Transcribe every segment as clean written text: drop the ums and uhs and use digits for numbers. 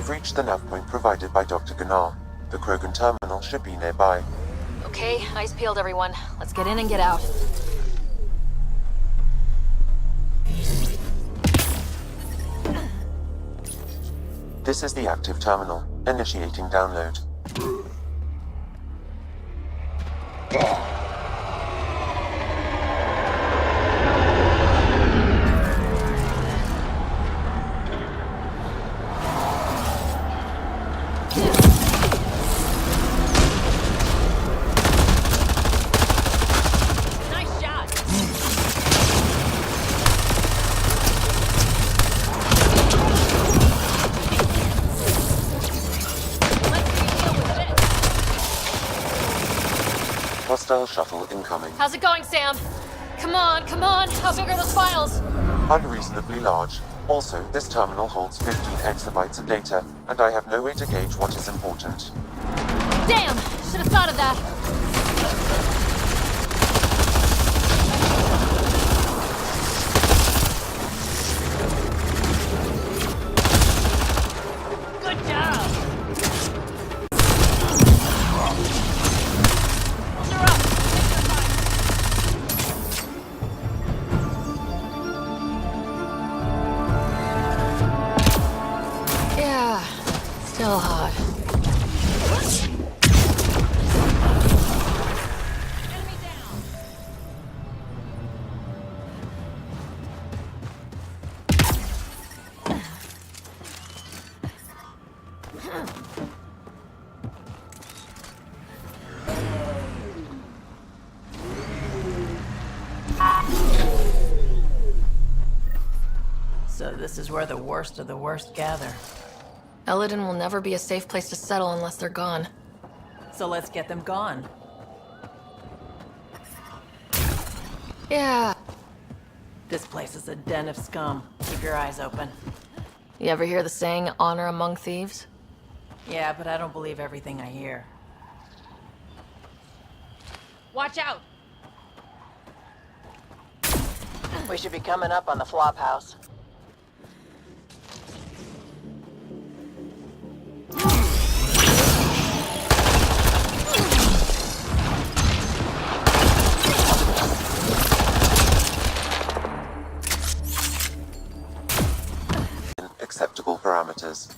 We've reached the nav point provided by Dr. Gunnar. The Krogan terminal should be nearby. Okay, eyes peeled, everyone. Let's get in and get out. This is the active terminal. Initiating download. Hostile shuttle incoming. How's it going, Sam? Come on, come on! How big are those files? Unreasonably large. Also, this terminal holds 15 exabytes of data, and I have no way to gauge what is important. Damn! Should have thought of that. Good job! Yeah, still hot. Enemy down. So this is where the worst of the worst gather. Elodin will never be a safe place to settle unless they're gone. So let's get them gone. Yeah. This place is a den of scum. Keep your eyes open. You ever hear the saying, honor among thieves? Yeah, but I don't believe everything I hear. Watch out! We should be coming up on the flop house. Acceptable parameters.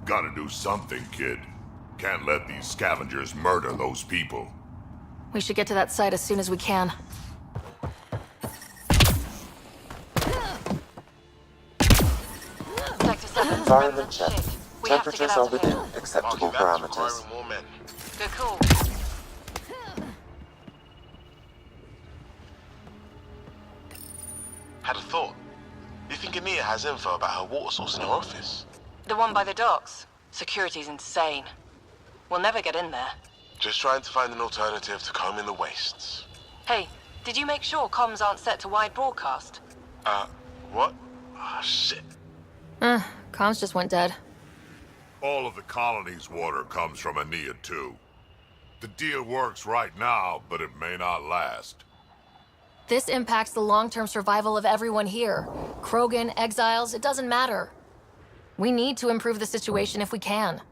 Gotta do something, kid. Can't let these scavengers murder those people. We should get to that site as soon as we can. Sector 7. Environment check. We have to get Temperatures out are of within here. acceptable parameters. Good call. Had a thought. You think Ania has info about her water source in her office? The one by the docks. Security's insane. We'll never get in there. Just trying to find an alternative to combing the wastes. Hey, did you make sure comms aren't set to wide broadcast? What? Ah, shit. Comms just went dead. All of the colony's water comes from Ania too. The deal works right now, but it may not last. This impacts the long-term survival of everyone here. Krogan, exiles, it doesn't matter. We need to improve the situation if we can.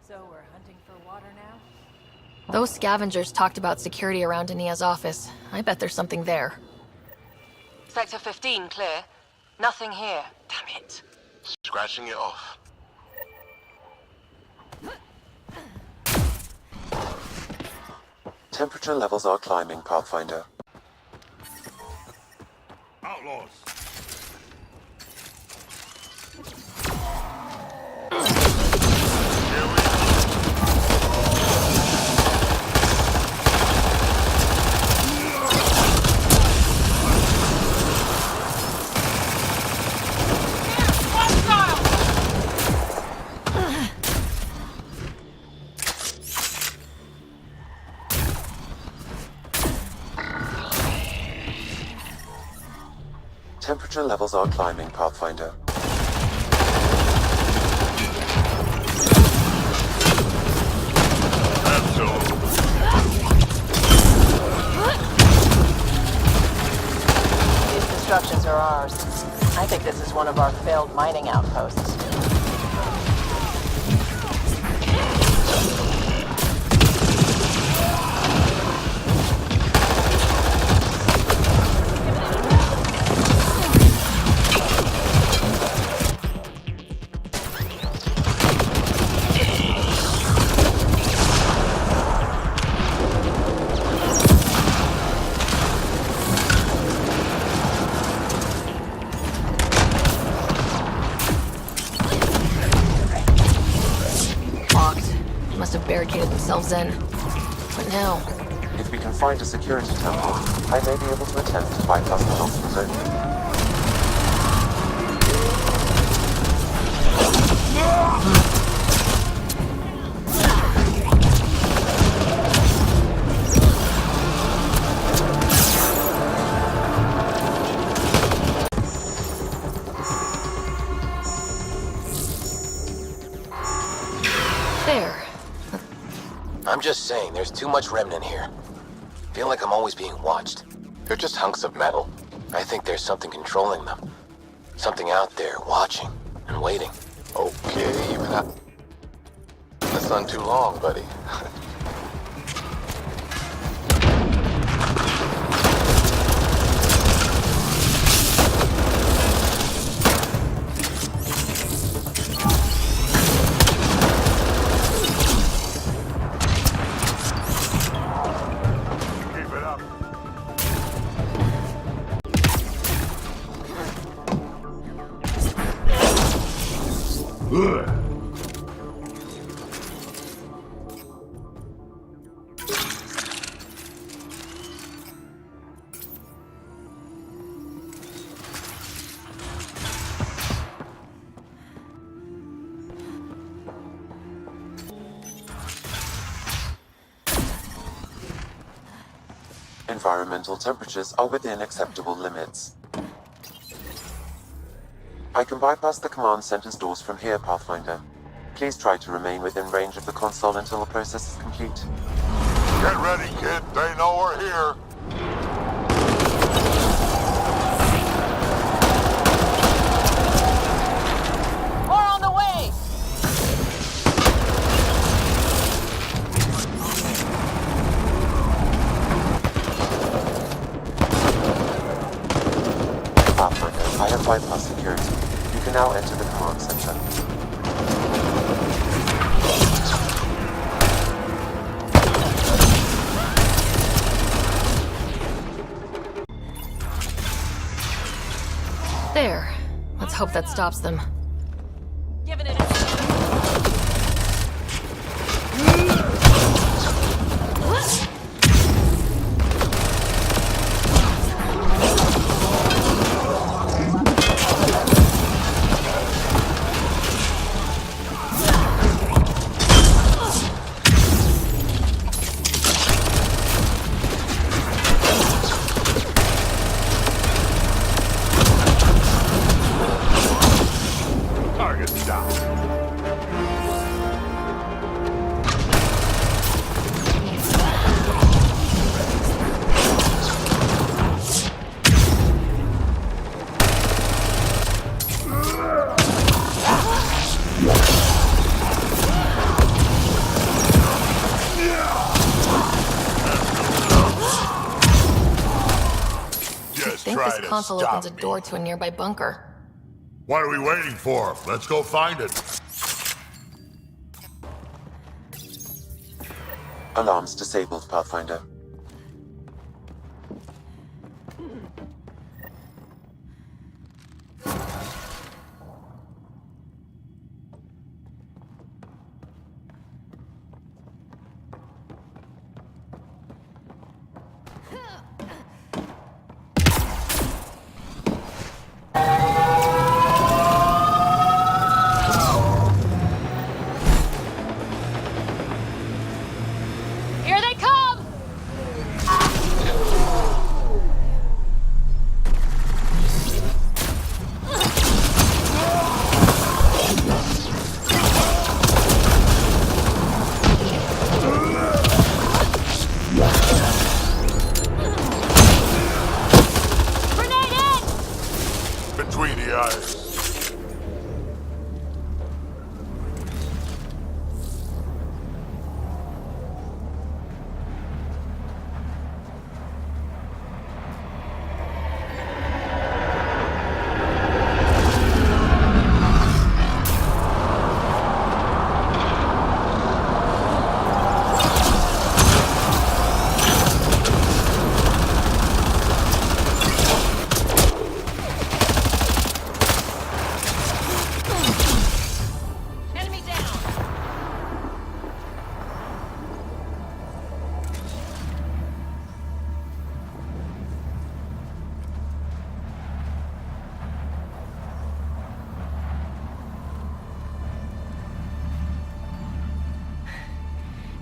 So we're hunting for water now? Those scavengers talked about security around Ania's office. I bet there's something there. Sector 15, clear. Nothing here. Damn it. Scratching it off. Temperature levels are climbing, Pathfinder. Outlaws! Temperature levels are climbing, Pathfinder. ours. I think this is one of our failed mining outposts. Must have barricaded themselves in. But now, If we can find a security temple, I may be able to attempt to bypass the hospital zone. there. I'm just saying, there's too much remnant here. Feel like I'm always being watched. They're just hunks of metal. I think there's something controlling them. Something out there watching and waiting. Okay, you've been up. That's not too long, buddy. Keep it up. Environmental temperatures are within acceptable limits. I can bypass the command center's doors from here, Pathfinder. Please try to remain within range of the console until the process is complete. Get ready, kid. They know we're here. More on the way! Pathfinder, I have bypassed security. You can now enter the command center. There. Let's hope that stops them. Giving it a... Target down. I Just think try this to console stop opens a me. door to a nearby bunker. What are we waiting for? Let's go find it. Alarms disabled, Pathfinder. Here they come! guys. Enemy down!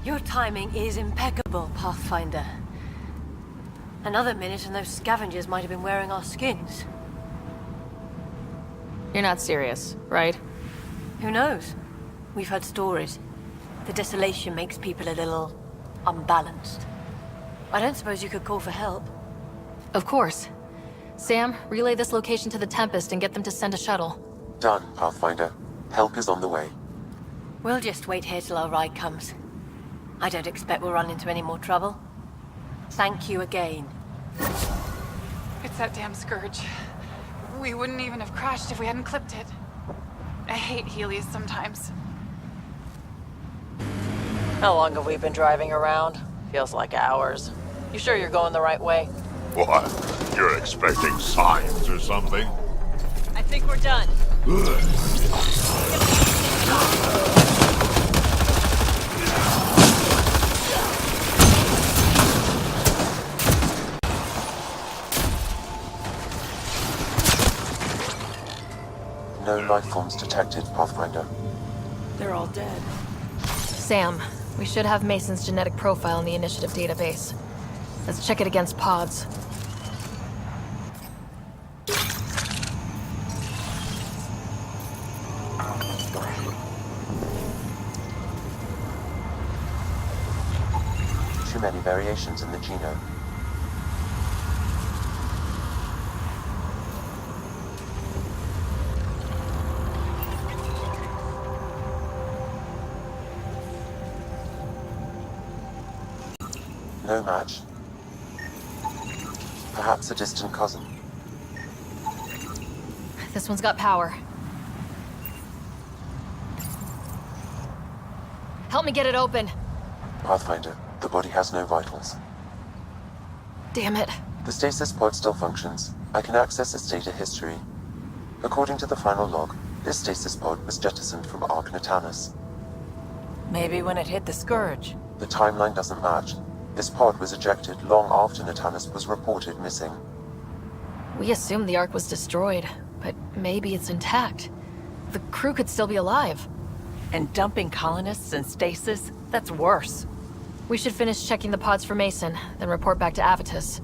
Your timing is impeccable, Pathfinder. Another minute and those scavengers might have been wearing our skins. You're not serious, right? Who knows? We've heard stories. The desolation makes people a little unbalanced. I don't suppose you could call for help. Of course. Sam, relay this location to the Tempest and get them to send a shuttle. Done, Pathfinder. Help is on the way. We'll just wait here till our ride comes. I don't expect we'll run into any more trouble. Thank you again. It's that damn Scourge. We wouldn't even have crashed if we hadn't clipped it. I hate Helios sometimes. How long have we been driving around? Feels like hours. You sure you're going the right way? What? You're expecting signs or something? I think we're done. No life forms detected, Pathfinder. They're all dead. Sam, we should have Mason's genetic profile in the initiative database. Let's check it against pods. Too many variations in the genome. No match. Perhaps a distant cousin. This one's got power. Help me get it open. Pathfinder, the body has no vitals. Damn it. The stasis pod still functions. I can access its data history. According to the final log, this stasis pod was jettisoned from Ark Natanus. Maybe when it hit the Scourge. The timeline doesn't match. This pod was ejected long after Natanus was reported missing. We assumed the Ark was destroyed, but maybe it's intact. The crew could still be alive. And dumping colonists in stasis? That's worse. We should finish checking the pods for Mason, then report back to Avitus.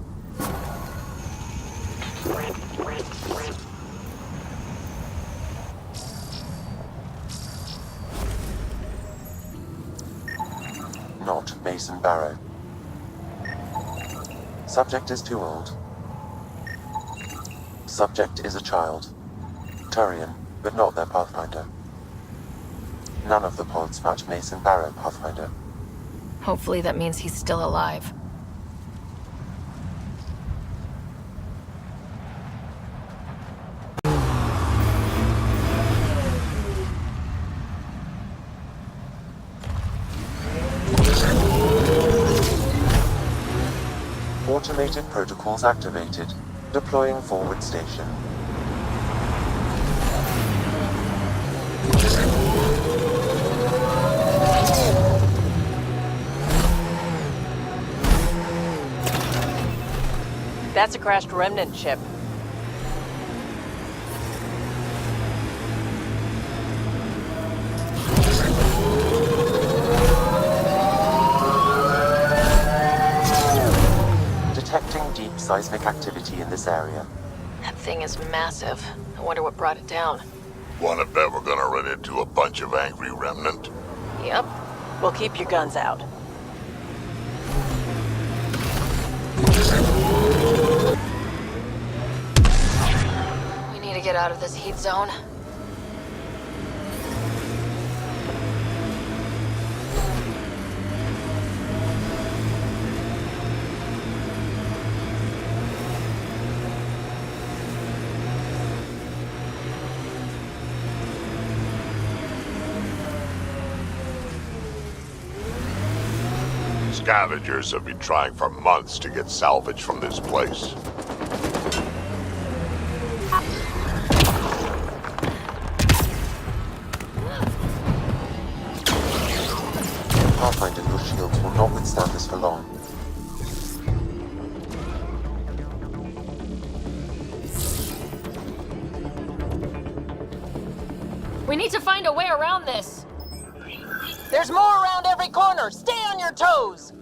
Not Mason Barrow. Subject is too old. Subject is a child. Turian, but not their Pathfinder. None of the pods match Mason Barrow, Pathfinder. Hopefully that means he's still alive. Automated protocols activated. Deploying forward station. That's a crashed remnant ship. Detecting deep seismic activity in this area. That thing is massive. I wonder what brought it down. Wanna bet we're gonna run into a bunch of angry remnant? Yep. Well, keep your guns out. We need to get get out of this heat zone. Scavengers have been trying for months to get salvage from this place. Pathfinder, your shields will not withstand this for long. We need to find a way around this. There's more around every corner. Stay on your toes.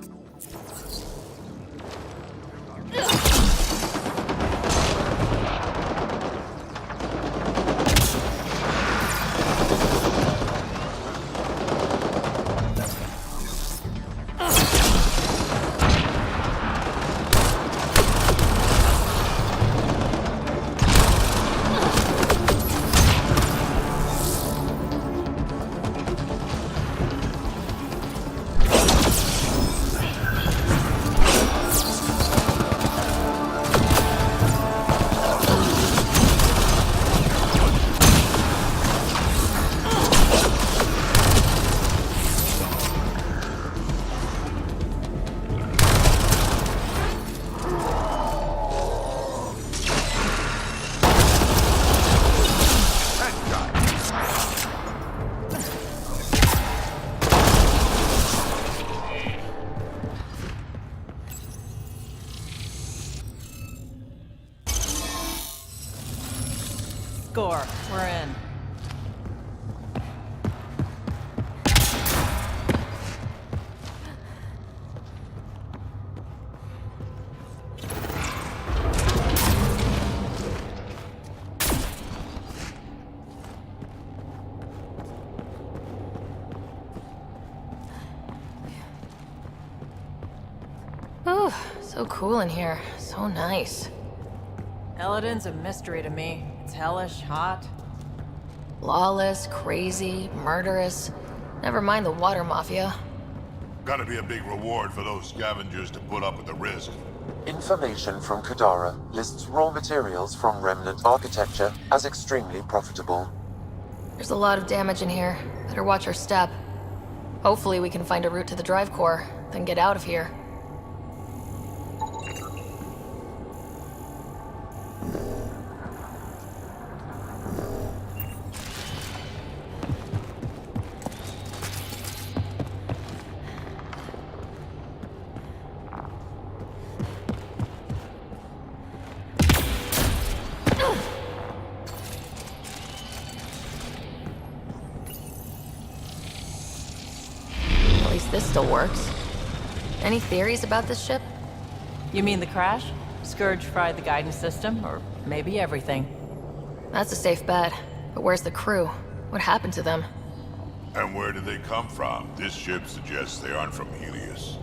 Score. We're in. Ooh, so cool in here. So nice. Eladin's a mystery to me. It's hellish, hot. Lawless, crazy, murderous. Never mind the water mafia. Gotta be a big reward for those scavengers to put up with the risk. Information from Kadara lists raw materials from remnant architecture as extremely profitable. There's a lot of damage in here. Better watch our step. Hopefully we can find a route to the drive core, then get out of here. At least this still works. Any theories about this ship? You mean the crash? Scourge fried the guidance system, or maybe everything. That's a safe bet. But where's the crew? What happened to them? And where did they come from? This ship suggests they aren't from Helios.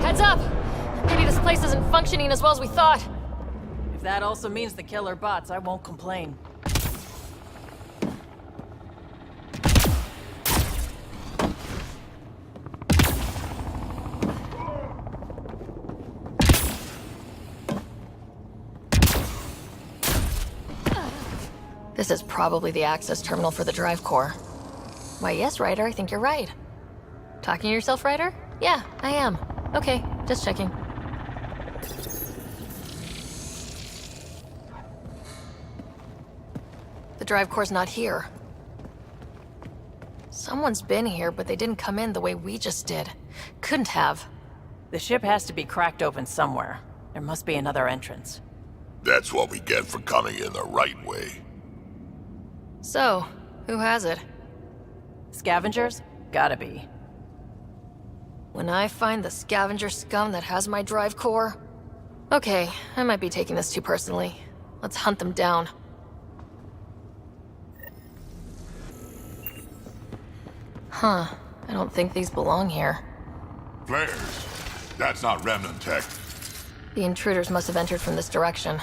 Heads up! Maybe this place isn't functioning as well as we thought. If that also means the killer bots, I won't complain. This is probably the access terminal for the drive core. Why, yes, Ryder, I think you're right. Talking to yourself, Ryder? Yeah, I am. Okay, just checking. The drive core's not here. Someone's been here, but they didn't come in the way we just did. Couldn't have. The ship has to be cracked open somewhere. There must be another entrance. That's what we get for coming in the right way. So, who has it? Scavengers? Gotta be. When I find the scavenger scum that has my drive core... Okay, I might be taking this too personally. Let's hunt them down. Huh, I don't think these belong here. Flares. That's not remnant tech. The intruders must have entered from this direction.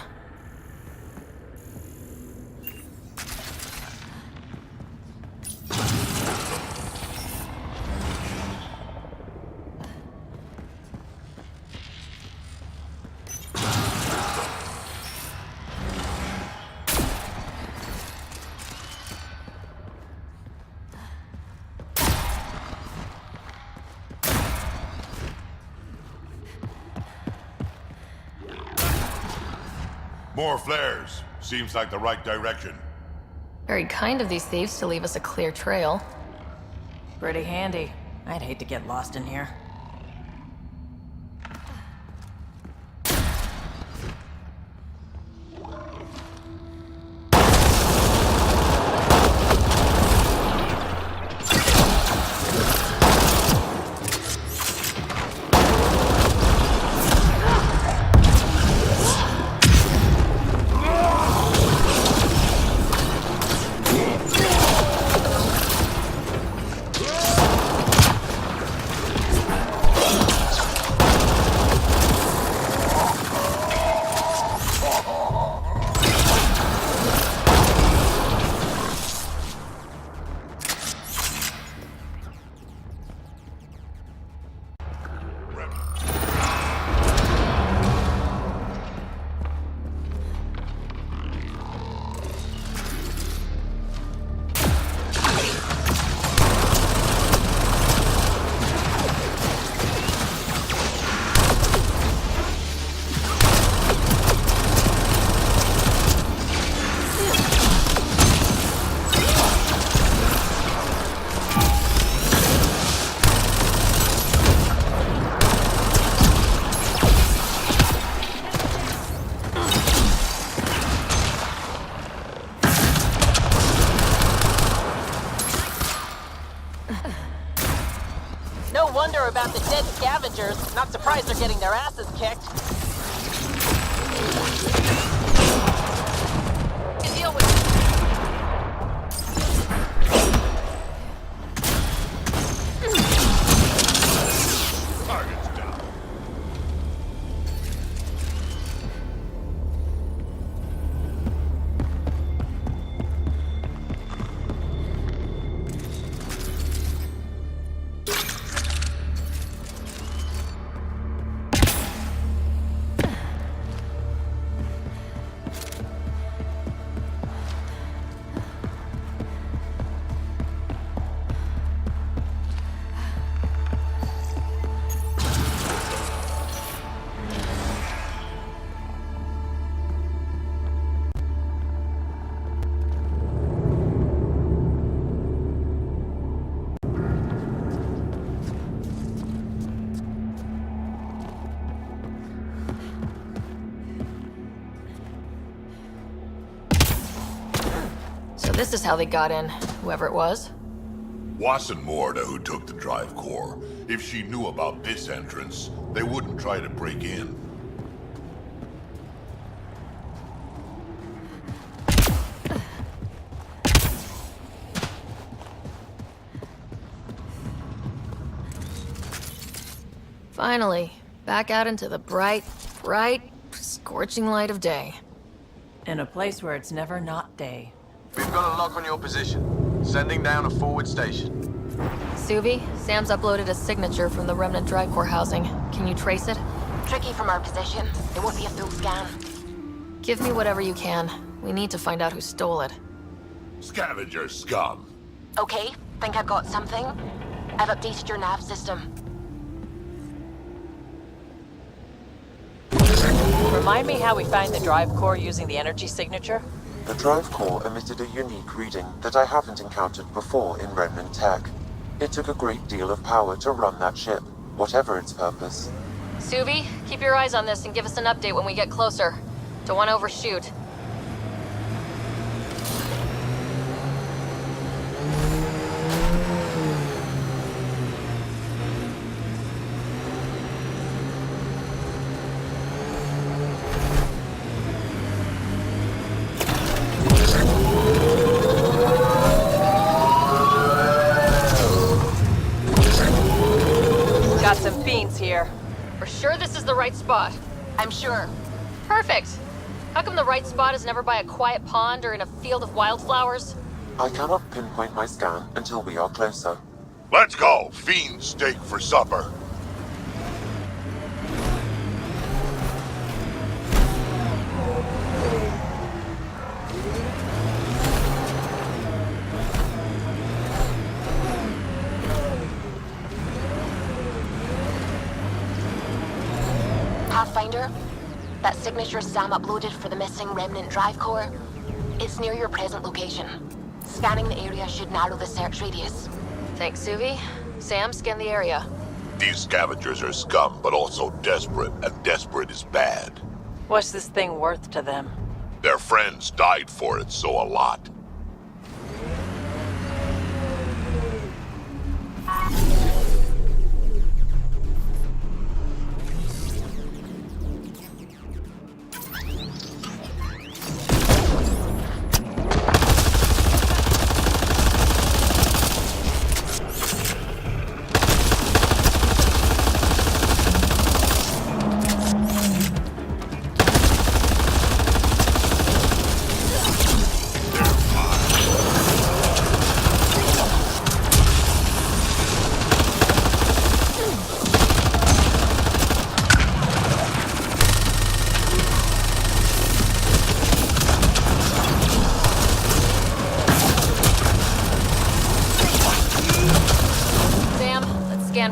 More flares. Seems like the right direction. Very kind of these thieves to leave us a clear trail. Pretty handy. I'd hate to get lost in here. No wonder about the dead scavengers. Not surprised they're getting their asses kicked. Deal with it. Target's down. So this is how they got in, whoever it was. Wasn't Morda who took the drive core. If she knew about this entrance, they wouldn't try to break in. Finally, back out into the bright, scorching light of day. In a place where it's never not day. We've got a lock on your position. Sending down a forward station. Suvi, Sam's uploaded a signature from the remnant drive core housing. Can you trace it? Tricky from our position. It won't be a full scan. Give me whatever you can. We need to find out who stole it. Scavenger scum. Okay, think I've got something. I've updated your nav system. Remind me how we find the drive core using the energy signature? The drive core emitted a unique reading that I haven't encountered before in Remnant tech. It took a great deal of power to run that ship, whatever its purpose. Suvi, keep your eyes on this and give us an update when we get closer. Don't want to overshoot. Got some fiends here. We're sure this is the right spot. I'm sure. Perfect. How come the right spot is never by a quiet pond or in a field of wildflowers? I cannot pinpoint my scan until we are closer. Let's go! Fiend steak for supper. Pathfinder, that signature Sam uploaded for the missing Remnant drive core, it's near your present location. Scanning the area should narrow the search radius. Thanks, Suvi. Sam, scan the area. These scavengers are scum, but also desperate, and desperate is bad. What's this thing worth to them? Their friends died for it, so a lot.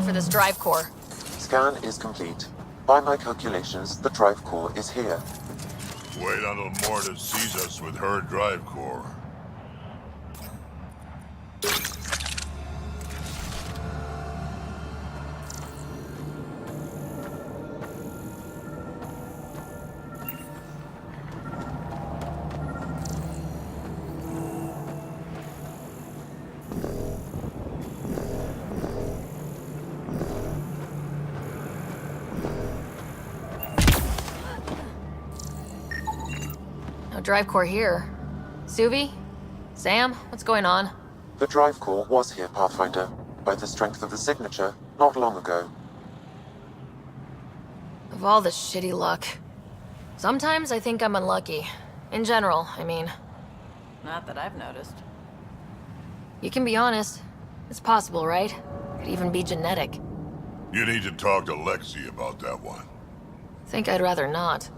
For this drive core. Scan is complete. By my calculations, the drive core is here. Wait until Morta sees us with her drive core. No drive core here. Suvi? Sam? What's going on? The drive core was here, Pathfinder, by the strength of the signature, not long ago. Of all the shitty luck. Sometimes I think I'm unlucky. In general, I mean. Not that I've noticed. You can be honest. It's possible, right? Could even be genetic. You need to talk to Lexi about that one. Think I'd rather not.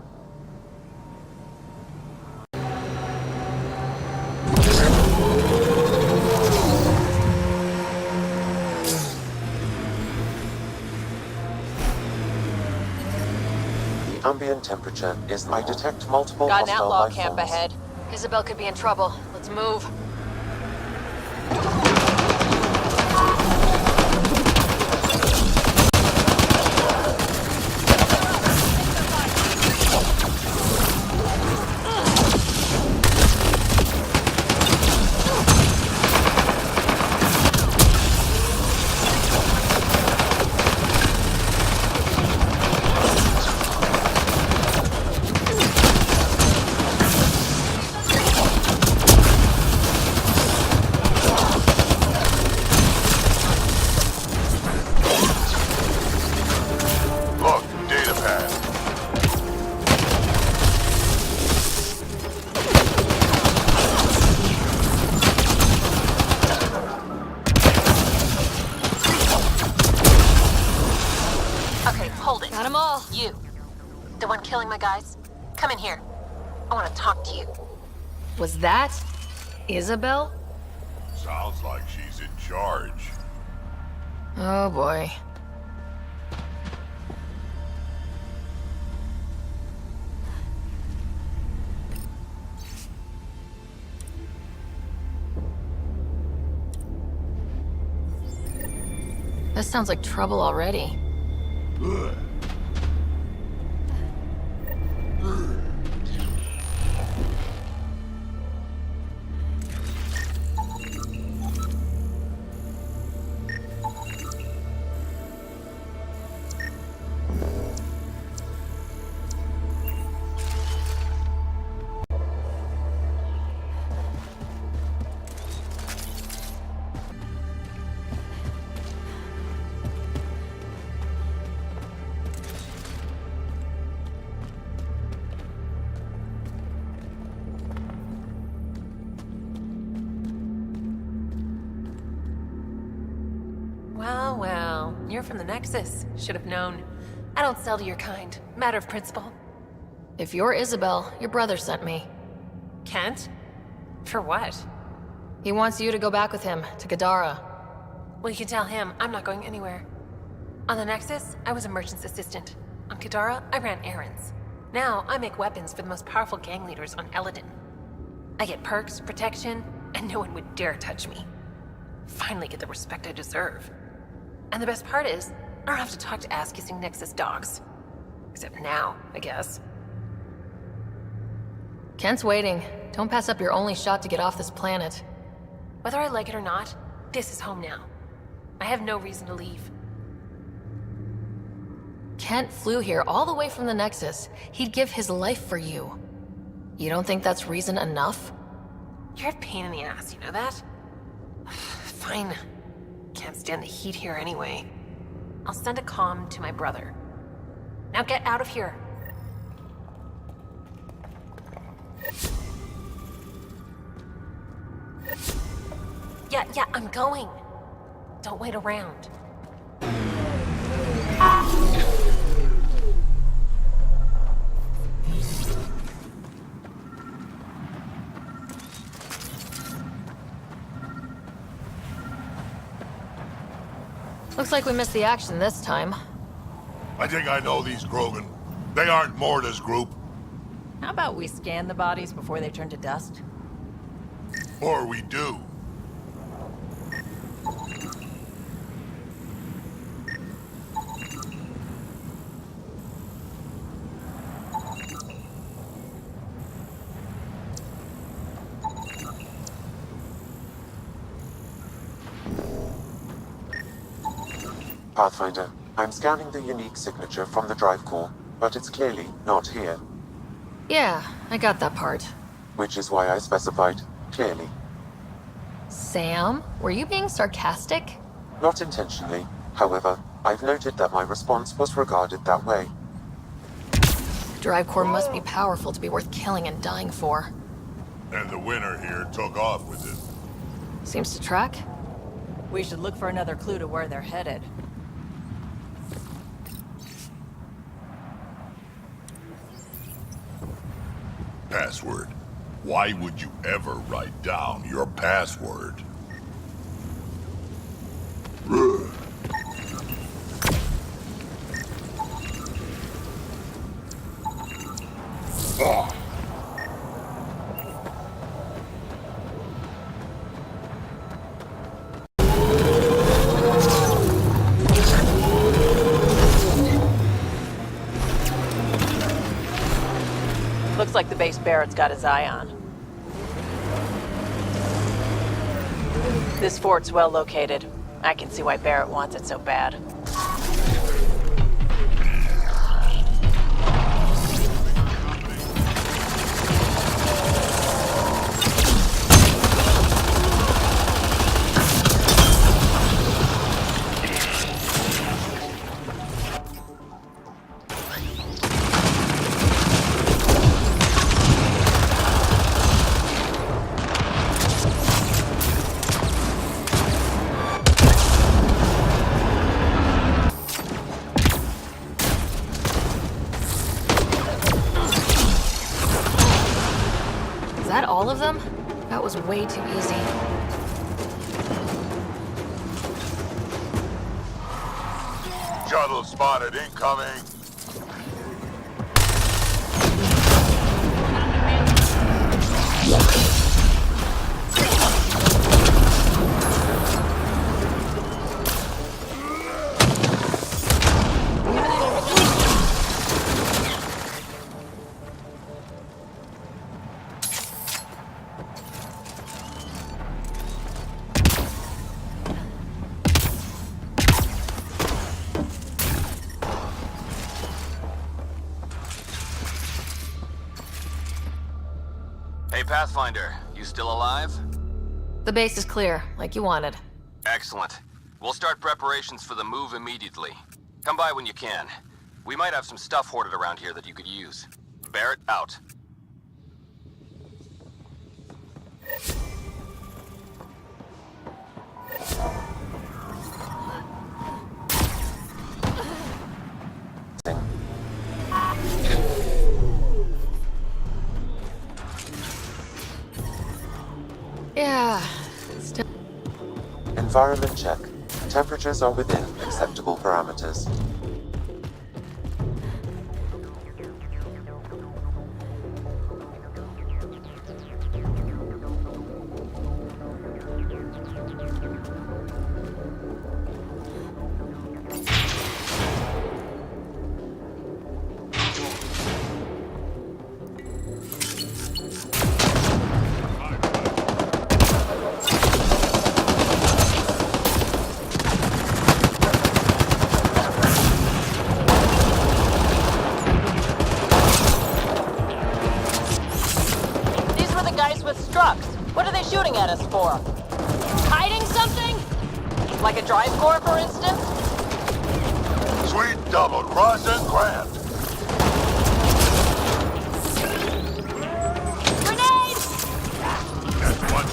The ambient temperature is... I detect multiple Got an hostile outlaw life camp forms. ahead. Isabel could be in trouble. Let's move. Look, data pad. Okay, hold it. Got them all. You. The one killing my guys. Come in here. I want to talk to you. Was that Isabel? Sounds like she's in charge. Oh boy. This sounds like trouble already. Well, well, you're from the Nexus. Should have known. I don't sell to your kind. Matter of principle. If you're Isabel, your brother sent me. Kent? For what? He wants you to go back with him, to Gadara. Well, you can tell him I'm not going anywhere. On the Nexus, I was a merchant's assistant. On Kadara, I ran errands. Now, I make weapons for the most powerful gang leaders on Eladin. I get perks, protection, and no one would dare touch me. Finally get the respect I deserve. And the best part is, I don't have to talk to ass-kissing Nexus dogs. Except now, I guess. Kent's waiting. Don't pass up your only shot to get off this planet. Whether I like it or not, this is home now. I have no reason to leave. Kent flew here all the way from the Nexus. He'd give his life for you. You don't think that's reason enough? You're a pain in the ass, you know that? Fine. Can't stand the heat here anyway. I'll send a comm to my brother. Now get out of here. Yeah, I'm going. Don't wait around. Looks like we missed the action this time. I think I know these Grogan. They aren't Morta's group. How about we scan the bodies before they turn to dust? Or we do. Pathfinder, I'm scanning the unique signature from the drive core, but it's clearly not here. Yeah, I got that part. Which is why I specified clearly. Sam, were you being sarcastic? Not intentionally. However, I've noted that my response was regarded that way. Drive core must be powerful to be worth killing and dying for. And the winner here took off with it. Seems to track. We should look for another clue to where they're headed. Password. Why would you ever write down your password? Looks like the base Barrett's got his eye on. This fort's well located. I can see why Barrett wants it so bad. Is that all of them? That was way too easy. Shuttle spotted incoming. Hey, Pathfinder, you still alive? The base is clear, like you wanted. Excellent. We'll start preparations for the move immediately. Come by when you can. We might have some stuff hoarded around here that you could use. Barrett, out. Yeah. Environment check. Temperatures are within acceptable parameters. These were the guys with Strux. What are they shooting at us for? Hiding something? Like a drive core, for instance? Sweet double crossing Grant. Grenade! That's one.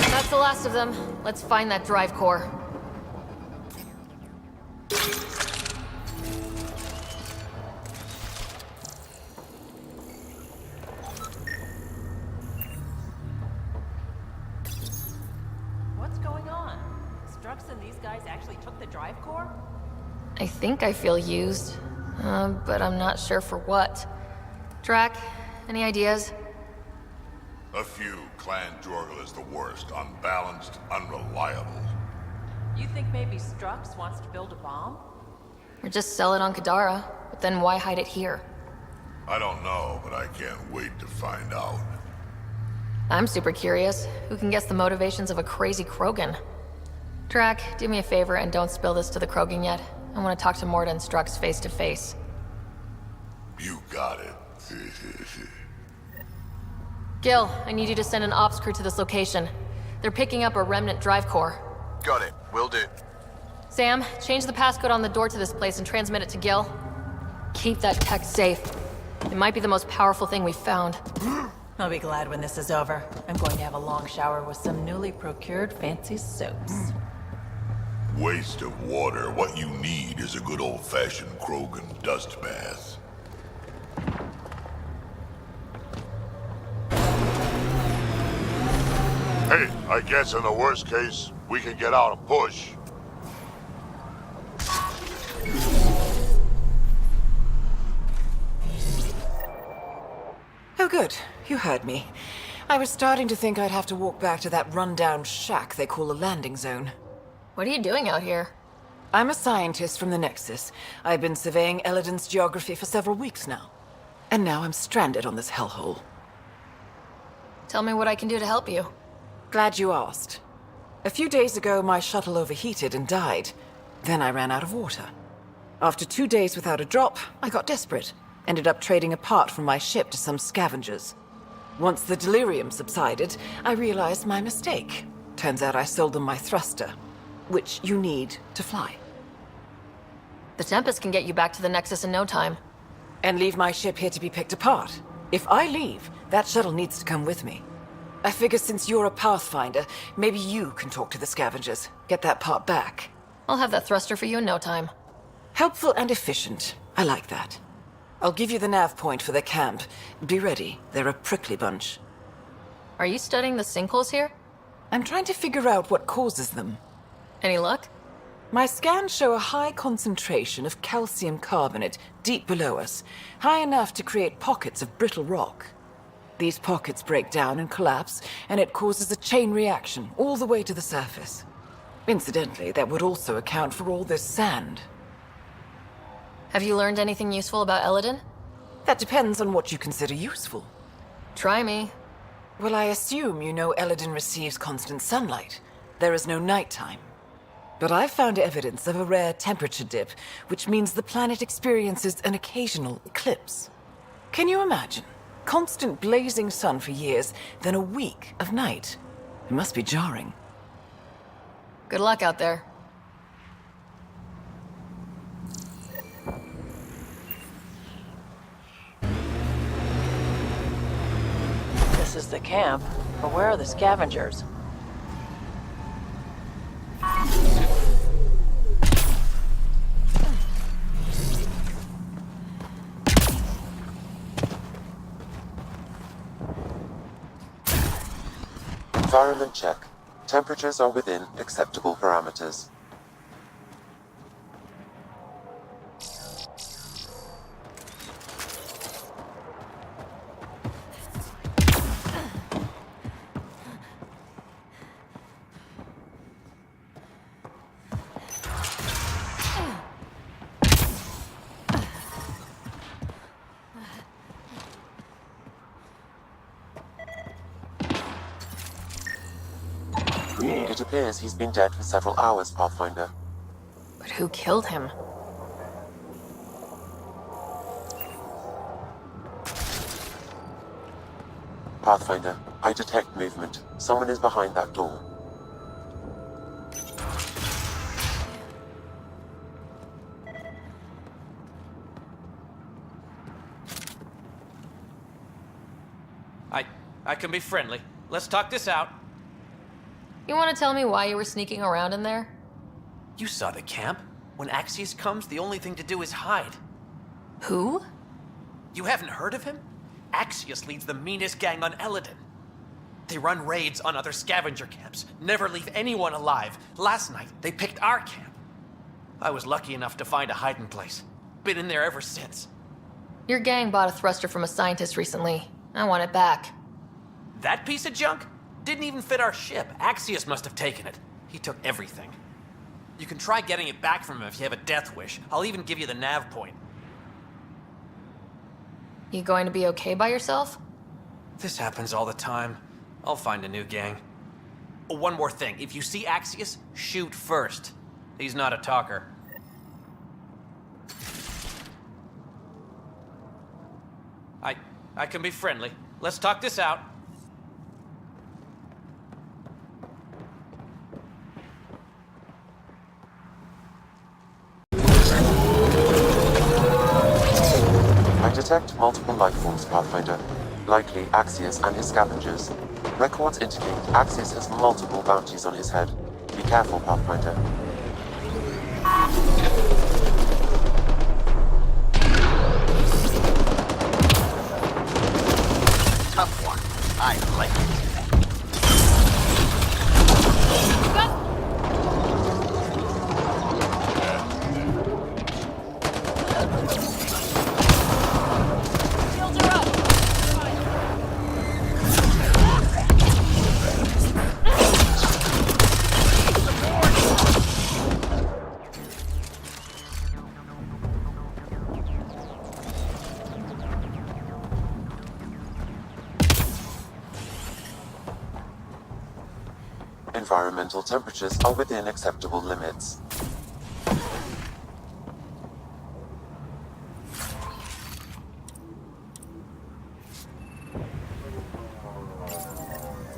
That's the last of them. Let's find that drive core. What's going on? Strux and these guys actually took the drive core? I think I feel used, but I'm not sure for what. Drac, any ideas? A few. Clan Jorgel is the worst. Unbalanced, unreliable. You think maybe Strux wants to build a bomb? Or just sell it on Kadara, but then why hide it here? I don't know, but I can't wait to find out. I'm super curious. Who can guess the motivations of a crazy Krogan? Drac, do me a favor and don't spill this to the Krogan yet. I want to talk to Morta and Strux face to face. You got it. Gil, I need you to send an ops crew to this location. They're picking up a remnant drive core. Got it. Will do. Sam, change the passcode on the door to this place and transmit it to Gil. Keep that tech safe. It might be the most powerful thing we've found. I'll be glad when this is over. I'm going to have a long shower with some newly procured fancy soaps. Waste of water. What you need is a good old-fashioned Krogan dust bath. Hey, I guess in the worst case, we can get out and push. Oh, good. You heard me. I was starting to think I'd have to walk back to that rundown shack they call a landing zone. What are you doing out here? I'm a scientist from the Nexus. I've been surveying Eladin's geography for several weeks now. And now I'm stranded on this hellhole. Tell me what I can do to help you. Glad you asked. A few days ago, my shuttle overheated and died. Then I ran out of water. After 2 days without a drop, I got desperate. Ended up trading a part from my ship to some scavengers. Once the delirium subsided, I realized my mistake. Turns out I sold them my thruster, which you need to fly. The Tempest can get you back to the Nexus in no time. And leave my ship here to be picked apart. If I leave, that shuttle needs to come with me. I figure since you're a Pathfinder, maybe you can talk to the scavengers, get that part back. I'll have that thruster for you in no time. Helpful and efficient. I like that. I'll give you the nav point for their camp. Be ready, they're a prickly bunch. Are you studying the sinkholes here? I'm trying to figure out what causes them. Any luck? My scans show a high concentration of calcium carbonate deep below us, high enough to create pockets of brittle rock. These pockets break down and collapse, and it causes a chain reaction all the way to the surface. Incidentally, that would also account for all this sand. Have you learned anything useful about Eladin? That depends on what you consider useful. Try me. Well, I assume you know Eladin receives constant sunlight. There is no nighttime. But I've found evidence of a rare temperature dip, which means the planet experiences an occasional eclipse. Can you imagine? Constant blazing sun for years, then a week of night. It must be jarring. Good luck out there. This is the camp, but where are the scavengers? Environment check. Temperatures are within acceptable parameters. It appears he's been dead for several hours, Pathfinder. But who killed him? Pathfinder, I detect movement. Someone is behind that door. I can be friendly. Let's talk this out. You want to tell me why you were sneaking around in there? You saw the camp. When Axius comes, the only thing to do is hide. Who? You haven't heard of him? Axius leads the meanest gang on Eladin. They run raids on other scavenger camps, never leave anyone alive. Last night, they picked our camp. I was lucky enough to find a hiding place. Been in there ever since. Your gang bought a thruster from a scientist recently. I want it back. That piece of junk? Didn't even fit our ship. Axius must have taken it. He took everything. You can try getting it back from him if you have a death wish. I'll even give you the nav point. You going to be okay by yourself? This happens all the time. I'll find a new gang. Oh, one more thing. If you see Axius, shoot first. He's not a talker. I can be friendly. Let's talk this out. I detect multiple life forms, Pathfinder. Likely Axius and his scavengers. Records indicate Axius has multiple bounties on his head. Be careful, Pathfinder. Tough one. I like it. environmental temperatures are within acceptable limits.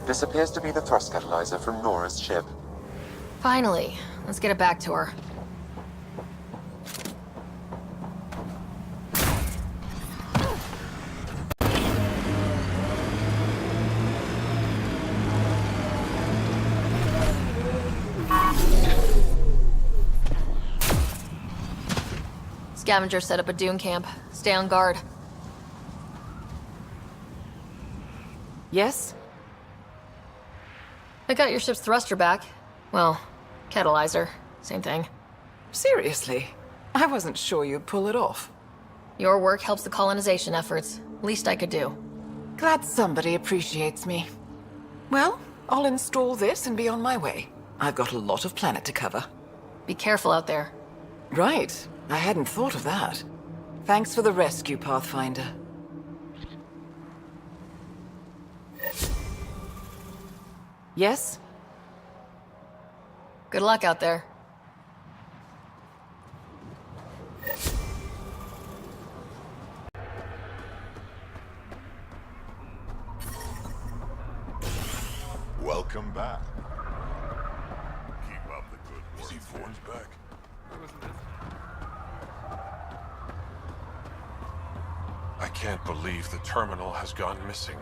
This appears to be the thrust catalyzer from Nora's ship. Finally. Let's get it back to her. Scavenger set up a dune camp. Stay on guard. Yes? I got your ship's thruster back. Well, catalyzer. Same thing. Seriously? I wasn't sure you'd pull it off. Your work helps the colonization efforts. Least I could do. Glad somebody appreciates me. Well, I'll install this and be on my way. I've got a lot of planet to cover. Be careful out there. Right. I hadn't thought of that. Thanks for the rescue, Pathfinder. Yes? Good luck out there. Welcome back. Keep up the good work. See Ford's back. I can't believe the terminal has gone missing.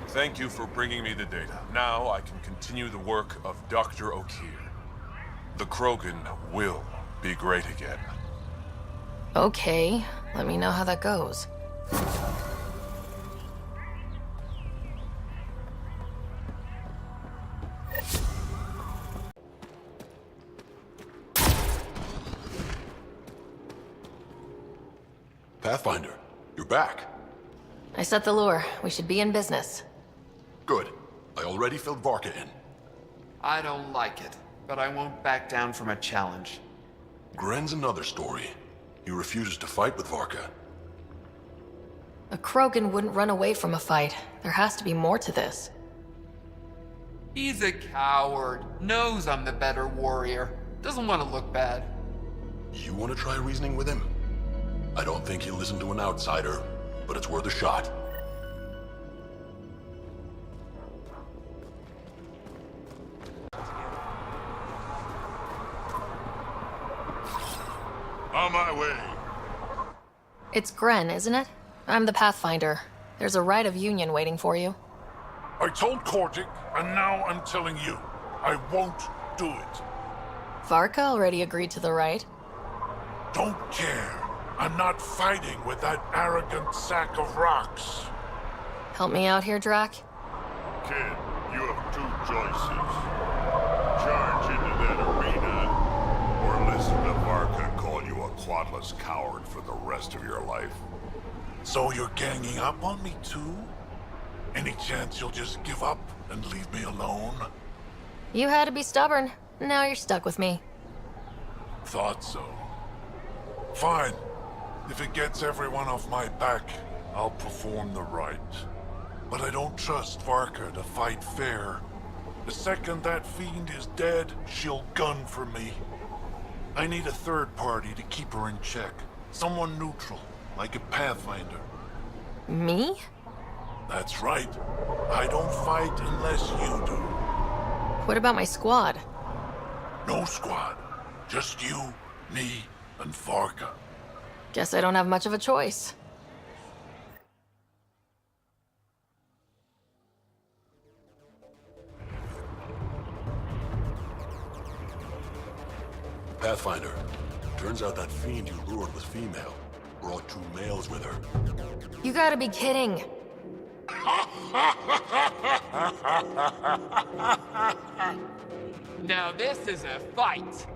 Thank you for bringing me the data. Now I can continue the work of Dr. O'Keir. The Krogan will be great again. Okay, let me know how that goes. Pathfinder, you're back. I set the lure. We should be in business. Good. I already filled Varka in. I don't like it, but I won't back down from a challenge. Gren's another story. He refuses to fight with Varka. A Krogan wouldn't run away from a fight. There has to be more to this. He's a coward. Knows I'm the better warrior. Doesn't want to look bad. You want to try reasoning with him? I don't think he'll listen to an outsider, but it's worth a shot. On my way. It's Gren, isn't it? I'm the Pathfinder. There's a rite of union waiting for you. I told Kordic, and now I'm telling you. I won't do it. Varka already agreed to the rite. Don't care. I'm not fighting with that arrogant sack of rocks. Help me out here, Drac? Kid, you have two choices. Charge into that arena, or listen to Varka call you a quadless coward for the rest of your life. So you're ganging up on me too? Any chance you'll just give up and leave me alone? You had to be stubborn. Now you're stuck with me. Thought so. Fine. If it gets everyone off my back, I'll perform the rite. But I don't trust Varka to fight fair. The second that fiend is dead, she'll gun for me. I need a third party to keep her in check. Someone neutral, like a Pathfinder. Me? That's right. I don't fight unless you do. What about my squad? No squad. Just you, me, and Varka. Guess I don't have much of a choice. Pathfinder, turns out that fiend you lured was female. Brought two males with her. You gotta be kidding. Now this is a fight.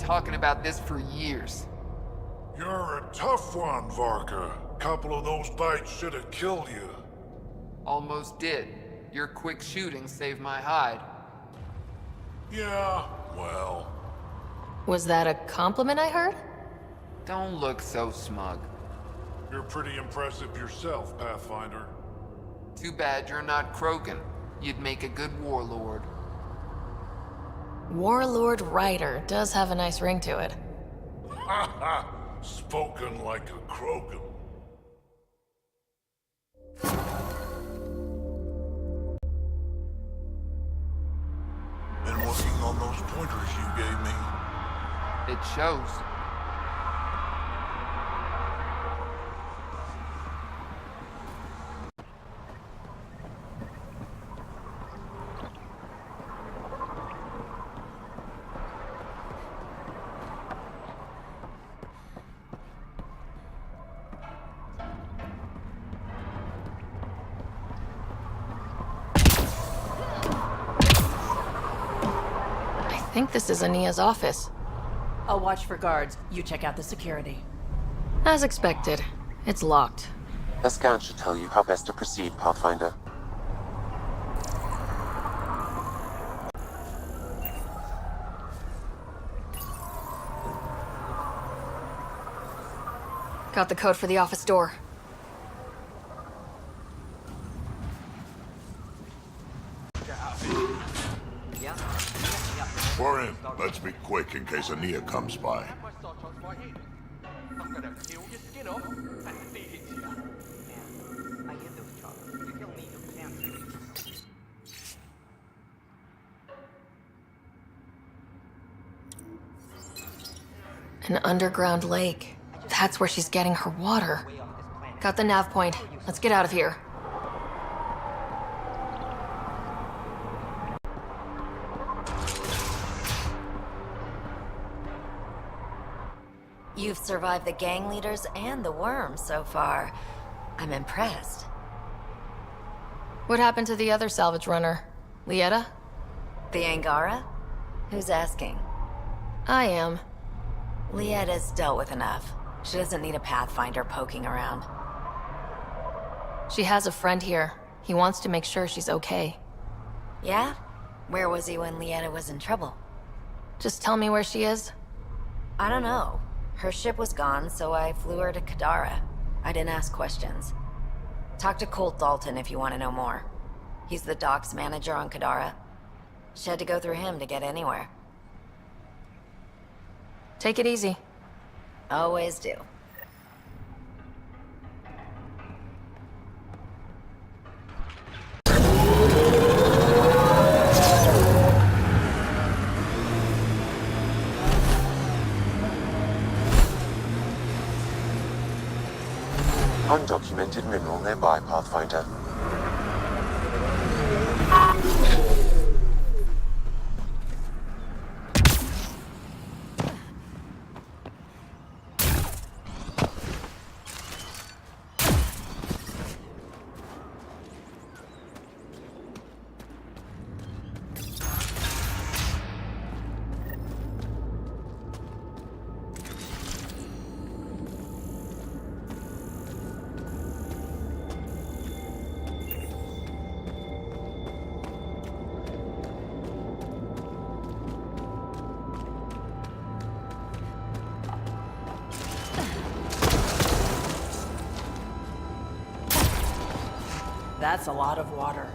talking about this for years. You're a tough one, Varka. Couple of those bites should have killed you. Almost did. Your quick shooting saved my hide. Yeah, well... Was that a compliment I heard? Don't look so smug. You're pretty impressive yourself, Pathfinder. Too bad you're not Krogan. You'd make a good warlord. Warlord Ryder does have a nice ring to it. Ha ha! Spoken like a Krogan. Been working on those pointers you gave me. It shows. I think this is Ania's office. I'll watch for guards. You check out the security. As expected, it's locked. A scan should tell you how best to proceed, Pathfinder. Got the code for the office door. We're in. Let's be quick in case Ania comes by. An underground lake. That's where she's getting her water. Got the nav point. Let's get out of here. You've survived the gang leaders and the worms so far. I'm impressed. What happened to the other salvage runner? Lieta? The Angara? Who's asking? I am. Lieta's dealt with enough. She doesn't need a Pathfinder poking around. She has a friend here. He wants to make sure she's okay. Yeah? Where was he when Lieta was in trouble? Just tell me where she is. I don't know. Her ship was gone, so I flew her to Kadara. I didn't ask questions. Talk to Colt Dalton if you want to know more. He's the docks manager on Kadara. She had to go through him to get anywhere. Take it easy. Always do. Undocumented mineral nearby, Pathfinder. That's a lot of water.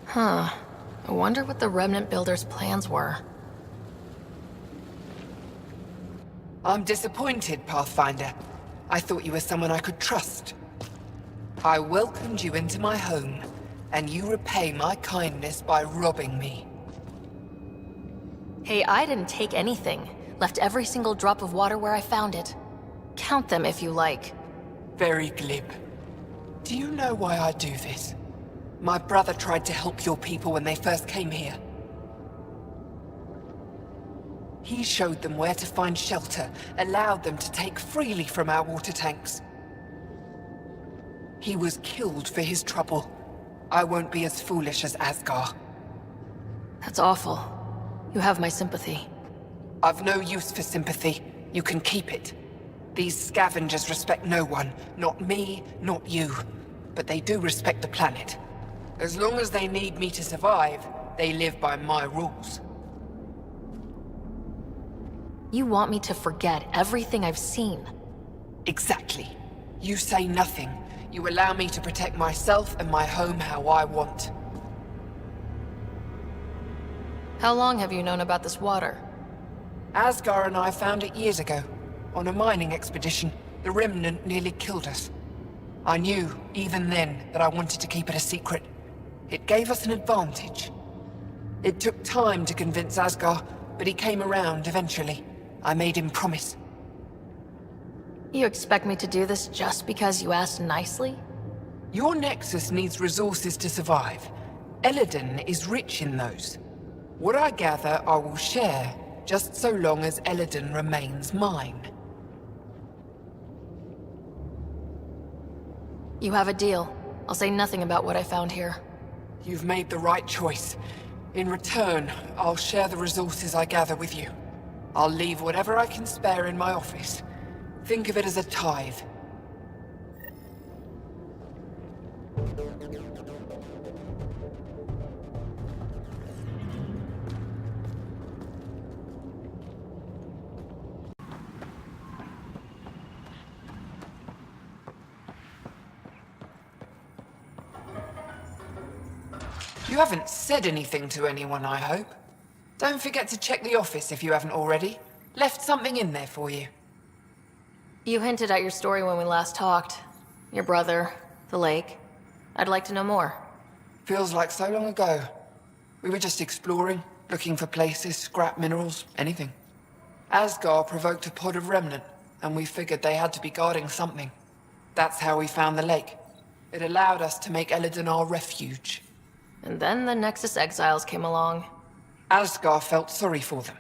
Huh. I wonder what the Remnant Builders' plans were. I'm disappointed, Pathfinder. I thought you were someone I could trust. I welcomed you into my home, and you repay my kindness by robbing me. Hey, I didn't take anything. Left every single drop of water where I found it. Count them if you like. Very glib. Do you know why I do this? My brother tried to help your people when they first came here. He showed them where to find shelter, allowed them to take freely from our water tanks. He was killed for his trouble. I won't be as foolish as Asgar. That's awful. You have my sympathy. I've no use for sympathy. You can keep it. These scavengers respect no one. Not me, not you. But they do respect the planet. As long as they need me to survive, they live by my rules. You want me to forget everything I've seen? Exactly. You say nothing. You allow me to protect myself and my home how I want. How long have you known about this water? Asgar and I found it years ago. On a mining expedition. The Remnant nearly killed us. I knew, even then, that I wanted to keep it a secret. It gave us an advantage. It took time to convince Asgar, but he came around eventually. I made him promise. You expect me to do this just because you asked nicely? Your Nexus needs resources to survive. Eladin is rich in those. What I gather, I will share, just so long as Eladin remains mine. You have a deal. I'll say nothing about what I found here. You've made the right choice. In return, I'll share the resources I gather with you. I'll leave whatever I can spare in my office. Think of it as a tithe. You haven't said anything to anyone, I hope. Don't forget to check the office if you haven't already. Left something in there for you. You hinted at your story when we last talked. Your brother, the lake. I'd like to know more. Feels like so long ago. We were just exploring, looking for places, scrap minerals, anything. Asgar provoked a pod of Remnant, and we figured they had to be guarding something. That's how we found the lake. It allowed us to make Eladin our refuge. And then the Nexus exiles came along. Asgar felt sorry for them.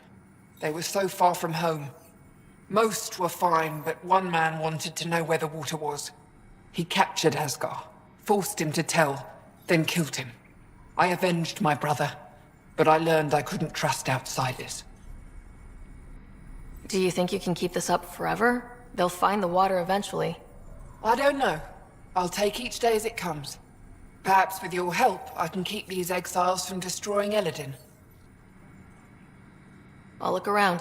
They were so far from home. Most were fine, but one man wanted to know where the water was. He captured Asgar, forced him to tell, then killed him. I avenged my brother, but I learned I couldn't trust outsiders. Do you think you can keep this up forever? They'll find the water eventually. I don't know. I'll take each day as it comes. Perhaps with your help, I can keep these exiles from destroying Eladin. I'll look around.